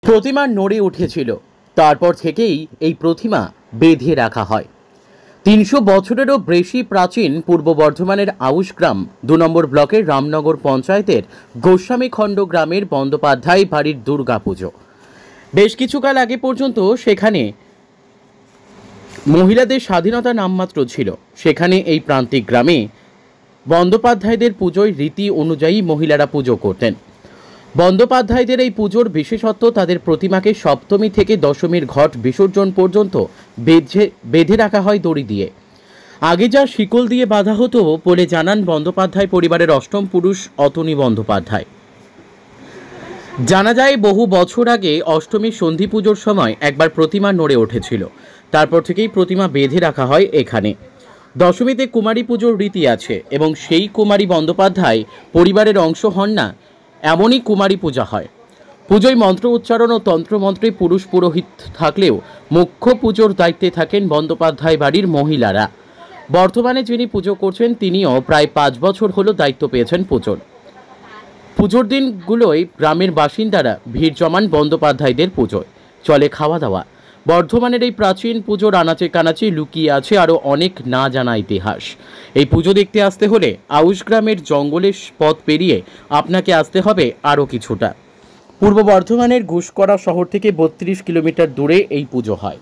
প্রতিমা নড়ে উঠেছিল। তারপর থেকেই এই প্রতিমা বেঁধে রাখা হয়। ৩০০ বছরেরও বেশি প্রাচীন পূর্ব বর্ধমানের আউশগ্রাম ২ নম্বর ব্লকের রামনগর পঞ্চায়েতের গোস্বামীখণ্ড গ্রামের বন্দ্যোপাধ্যায় বাড়ির দুর্গাপুজো। বেশ কিছুকাল আগে পর্যন্ত সেখানে মহিলাদের স্বাধীনতা নামমাত্র ছিল। সেখানে এই প্রান্তিক গ্রামে বন্দ্যোপাধ্যায়দের পুজোয় রীতি অনুযায়ী মহিলারা পুজো করতেন। বন্দ্যোপাধ্যায়দের এই পুজোর বিশেষত্ব তাদের প্রতিমাকে সপ্তমী থেকে দশমীর ঘট বিসর্জন পর্যন্ত বেঁধে রাখা হয় দড়ি দিয়ে। আগে যা শিকল দিয়ে বাঁধা হতো বলে জানান বন্দ্যোপাধ্যায় পরিবারের অষ্টম পুরুষ অতনী বন্দ্যোপাধ্যায়। জানা যায় বহু বছর আগে অষ্টমীর সন্ধি পুজোর সময় একবার প্রতিমা নড়ে উঠেছিল। তারপর থেকেই প্রতিমা বেঁধে রাখা হয় এখানে। দশমীতে কুমারী পুজোর রীতি আছে এবং সেই কুমারী বন্দ্যোপাধ্যায় পরিবারের অংশ হন না, এমনই কুমারী পূজা হয়। পুজোয় মন্ত্র উচ্চারণ ও তন্ত্রমন্ত্রে পুরুষ পুরোহিত থাকলেও মুখ্য পুজোর দায়িত্বে থাকেন বন্দ্যোপাধ্যায় বাড়ির মহিলারা। বর্তমানে যিনি পুজো করছেন তিনিও প্রায় 5 বছর হলো দায়িত্ব পেয়েছেন পুজোর দিনগুলোয় গ্রামের বাসিন্দারা ভিড় জমান বন্দ্যোপাধ্যায়দের পুজোয়। চলে খাওয়া দাওয়া। বর্ধমানের এই প্রাচীন পুজোর আনাচে কানাচে লুকিয়ে আছে আরও অনেক না জানা ইতিহাস। এই পুজো দেখতে আসতে হলে আউশগ্রামের জঙ্গলের পথ পেরিয়ে আপনাকে আসতে হবে আরও কিছুটা। পূর্ব বর্ধমানের ঘুষকরা শহর থেকে 32 কিলোমিটার দূরে এই পুজো হয়।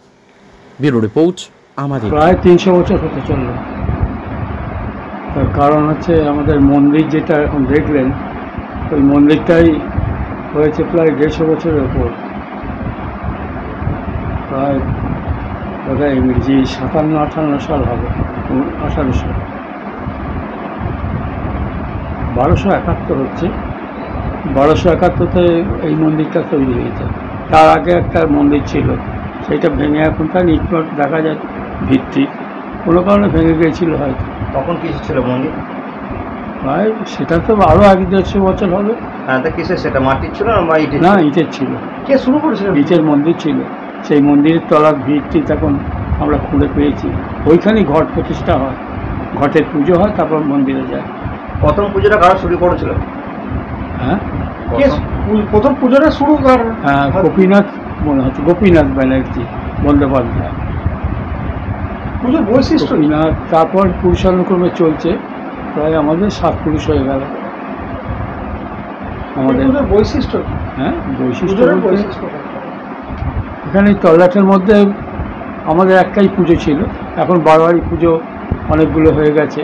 ব্যুরো রিপোর্ট আমাদের। প্রায় 300 বছর হতে চলল। তার কারণ হচ্ছে আমাদের মন্দির যেটা এখন দেখলেন, ওই মন্দিরটাই হয়েছে প্রায় 150 বছরের ওপর। প্রায় বোধহয় ইংরেজি 57-58 সাল হবে, 1800 1271 হচ্ছে। 1271-তে এই মন্দিরটা তৈরি হয়েছে। তার আগে একটা মন্দির ছিল, সেইটা ভেঙে এখনকার ইট দেখা যায় ভিত্তি, কোনো কারণে ভেঙে গিয়েছিল হয়তো। তখন কিছু ছিল মন্দির? প্রায় সেটা তো আরও আগে 150 বছর হবে। হ্যাঁ, তা কিসের সেটা? মাটির ছিল না ইটের? না, ইটের ছিল। কে শুরু করেছিল? ইটের মন্দির ছিল। সেই মন্দিরের তলার ভিত্তি তখন আমরা খুঁড়ে পেয়েছি। ওইখানেই ঘট প্রতিষ্ঠা হয়, ঘটের পুজো হয়, তারপর মন্দিরে যায়। প্রথম পুজোটা কারা শুরু করেছিল? হ্যাঁ, প্রথম পুজোটা শুরু হ্যাঁ, গোপীনাথ মনে হচ্ছে, গোপীনাথ ব্যানার্জি বন্দ্যোপাধ্যায়। পুজোর বৈশিষ্ট্য? গোপীনাথ, তারপর পুরুষানুক্রমে চলছে, প্রায় আমাদের 7 পুরুষ হয়ে গেল আমাদের। বৈশিষ্ট্য? হ্যাঁ, বৈশিষ্ট্য এখানে তল্লাটের মধ্যে আমাদের একটাই পুজো ছিল, এখন বারোয়ারি পুজো অনেকগুলো হয়ে গেছে।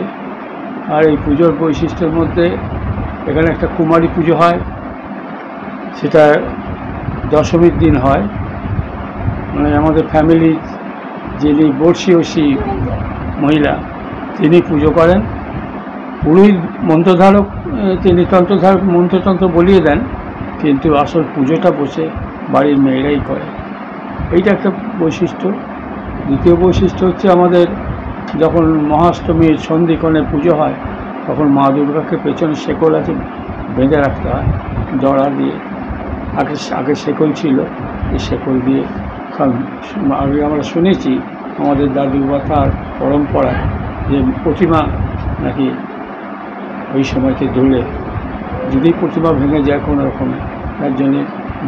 আর এই পুজোর বৈশিষ্ট্যের মধ্যে এখানে একটা কুমারী পুজো হয়, সেটা দশমীর দিন হয়। মানে আমাদের ফ্যামিলির যিনি বর্ষী মহিলা, তিনি পুজো করেন। পুরোহিত মন্ত্রধারক, তিনি তন্ত্রধারক, মন্ত্রতন্ত্র বলিয়ে দেন, কিন্তু আসল পুজোটা বসে বাড়ির মেয়েরাই করে। এইটা একটা বৈশিষ্ট্য। দ্বিতীয় বৈশিষ্ট্য হচ্ছে আমাদের যখন মহাষ্টমীর সন্ধিক্ষণে পুজো হয়, তখন মা দুর্গাকে পেছনে শেকল আছে বেঁধে রাখতে হয় জড়া দিয়ে। আগে শেকল ছিল, এই শেকল দিয়ে আগে আমরা শুনেছি আমাদের দাদু বা তার পরম্পরায় যে প্রতিমা নাকি ওই সময়কে ধরে যদি প্রতিমা ভেঙে যায় কোনো রকমে, তার জন্যে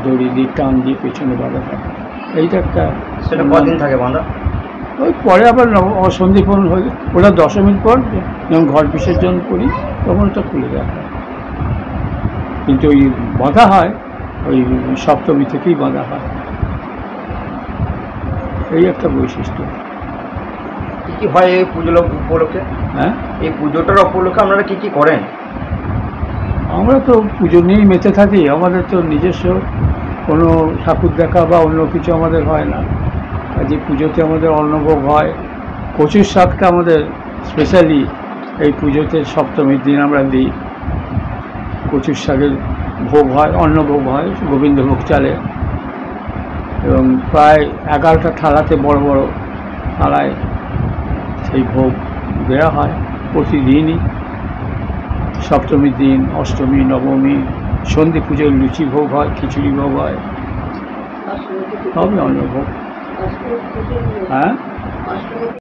দড়ি দিয়ে টান দিয়ে পেছনে বাঁধা থাকে। এইটা একটা। সেটা কদিন থাকে বাঁধা? ওই পরে আবার সন্ধিক্ষণ হয়ে, ওটা দশমীর পর যখন ঘট বিসর্জন করি তখন ওটা খুলে দেওয়া হয়। কিন্তু ওই বাঁধা হয় ওই সপ্তমী থেকেই বাঁধা হয়। এই একটা বৈশিষ্ট্য। কী হয় এই পুজোর উপলক্ষে? হ্যাঁ, এই পুজোটার উপলক্ষে আপনারা কী করেন? আমরা তো পুজো নিয়েই মেতে থাকি। আমাদের তো নিজস্ব কোনো ঠাকুর দেখা বা অন্য কিছু আমাদের হয় না। যে পুজোতে আমাদের অন্নভোগ হয়, কচুর শাকটা আমাদের স্পেশালি এই পুজোতে সপ্তমীর দিন আমরা দিই। কচুর শাকের ভোগ হয়, অন্নভোগ হয়, গোবিন্দভোগ চালে, এবং প্রায় 11টা থালাতে, বড় বড় থালায় সেই ভোগ দেওয়া হয় প্রতিদিনই। সপ্তমীর দিন, অষ্টমী, নবমী, সন্ধি পুজোর লুচি ভোগ হয়, খিচুড়ি ভোগ হয়, সবই অন্নভোগ। হ্যাঁ।